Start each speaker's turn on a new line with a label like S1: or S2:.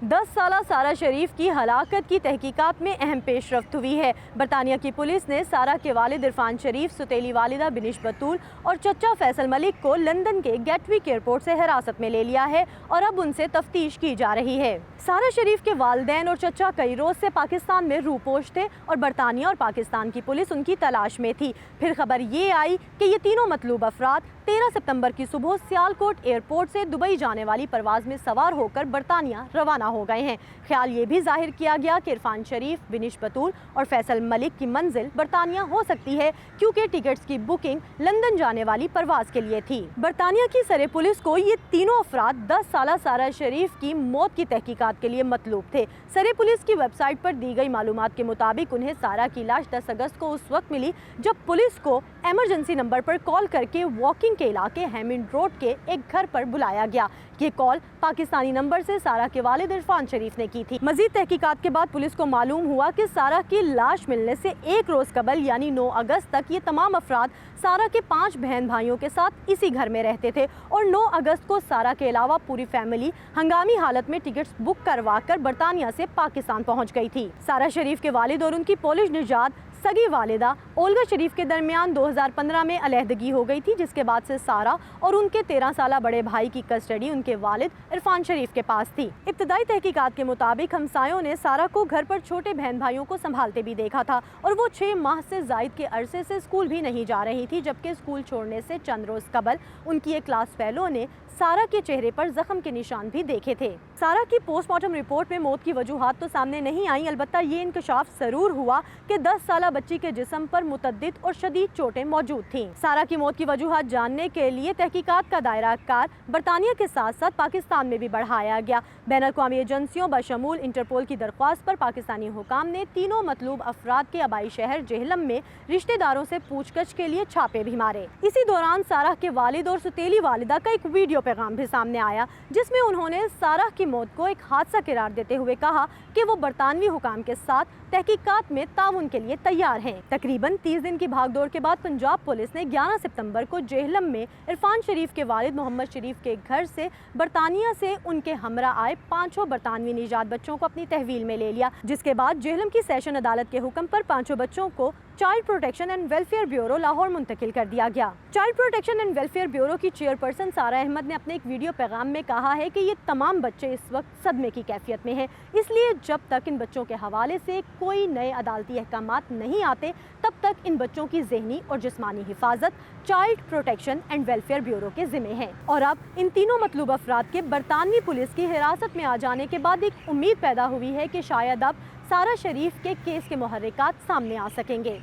S1: 10 साला सारा शरीफ की हलाकत की तहकीकात में अहम पेशरफ्त हुई है। बरतानिया की पुलिस ने सारा के वालिद इरफान शरीफ, सुतेली वालिदा बिनिश बतूल और चचा फैसल मलिक को लंदन के गेटविक एयरपोर्ट से हिरासत में ले लिया है और अब उनसे तफ्तीश की जा रही है। सारा शरीफ के वालिदैन और चचा कई रोज से पाकिस्तान में रूपोश थे और बरतानिया और पाकिस्तान की पुलिस उनकी तलाश में थी। फिर खबर ये आई कि ये तीनों मतलूब अफराद 13 सितंबर की सुबह सियालकोट एयरपोर्ट से दुबई जाने वाली परवाज में सवार होकर बरतानिया रवाना हो गए हैं। ख्याल ये भी जाहिर किया गया कि इरफान शरीफ, बिनिश बतूल और फैसल मलिक की मंजिल बरतानिया हो सकती है, क्योंकि टिकट्स की बुकिंग लंदन जाने वाली परवाज के लिए थी। बरतानिया की सरे पुलिस को ये तीनों अफराद 10 साला सारा शरीफ की मौत की तहकीकात के लिए मतलूब थे। सरे पुलिस की वेबसाइट पर दी गई मालूमात के मुताबिक उन्हें सारा की लाश 10 अगस्त को उस वक्त मिली जब पुलिस को इमरजेंसी नंबर पर कॉल करके वॉकिंग के इलाके हेमिंड रोड के एक घर पर बुलाया गया। ये कॉल पाकिस्तानी नंबर से सारा के वालिद इरफान शरीफ ने की थी। मजीद तहकीकात के बाद पुलिस को मालूम हुआ कि सारा की लाश मिलने से एक रोज कबल यानी 9 अगस्त तक ये तमाम अफराद सारा के 5 बहन भाइयों के साथ इसी घर में रहते थे और 9 अगस्त को सारा के अलावा पूरी फैमिली हंगामी हालत में टिकट्स बुक करवा कर बरतानिया से पाकिस्तान पहुंच गई थी। सारा शरीफ के वालिद और उनकी पोलिश निजात सगी वालिदा ओल्गा शरीफ के दरमियान 2015 में अलहदगी हो गई थी, जिसके बाद से सारा और उनके 13 साला बड़े भाई की कस्टडी उनके वालिद इरफान शरीफ के पास थी। इब्तदाई तहकीकात के मुताबिक हमसायों ने सारा को घर पर छोटे बहन भाइयों को संभालते भी देखा था और वो 6 माह से जायद के अरसे से स्कूल भी नहीं जा रही थी, जबकि स्कूल छोड़ने से चंद रोज कबल उनकी एक क्लास फेलो ने सारा के चेहरे पर जख्म के निशान भी देखे थे। सारा की पोस्टमार्टम रिपोर्ट में मौत की वजूहात तो सामने नहीं आई, अलबत्ता ये इंकशाफ जरूर हुआ कि 10 साला बच्ची के जिस्म पर मुतद्दिद और शदीद चोटें मौजूद थीं। सारा की मौत की वजूहात जानने के लिए तहकीकात का दायरा कार बरतानिया के साथ साथ पाकिस्तान में भी बढ़ाया गया। बैनुल-अक़वामी एजेंसियों बशमूल इंटरपोल की दरख्वास्त पर पाकिस्तानी हुकाम ने तीनों मतलूब अफराद के आबाई शहर जेहलम में रिश्तेदारों से पूछगछ के लिए छापे भी मारे। इसी दौरान सारा के वालिद और सुतेली वालिदा का एक वीडियो पैगाम भी सामने आया, जिसमें उन्होंने सारा की मौत को एक हादसा करार देते हुए कहा कि वो बरतानवी हुकाम के साथ तहकीकात में ताउन के लिए तैयार हैं। तकरीबन 30 दिन की भागदौड़ के बाद पंजाब पुलिस ने 11 सितंबर को जेहलम में इरफान शरीफ के वालिद मोहम्मद शरीफ के घर से बरतानिया से उनके हमरा आए 5 बरतानवी निजात बच्चों को अपनी तहवील में ले लिया, जिसके बाद जेहलम की सेशन अदालत के हुक्म पर 5 बच्चों को child protection and welfare bureau Lahore मुंतकिल कर दिया गया। Child protection and welfare bureau की चेयरपर्सन सारा अहमद ने अपने एक वीडियो पैगाम में कहा है कि ये तमाम बच्चे इस वक्त सदमे की कैफियत में हैं, इसलिए जब तक इन बच्चों के हवाले से कोई नए अदालती अहकामात नहीं आते तब तक इन बच्चों की ज़हनी और जिस्मानी हिफाजत child protection and welfare bureau के जिम्मे है। और अब इन तीनों मतलूब अफराद के बरतानवी पुलिस की हिरासत में आ जाने के बाद एक उम्मीद पैदा हुई है कि शायद अब सारा शरीफ के केस के मुहर्रिकात सामने आ सकेंगे।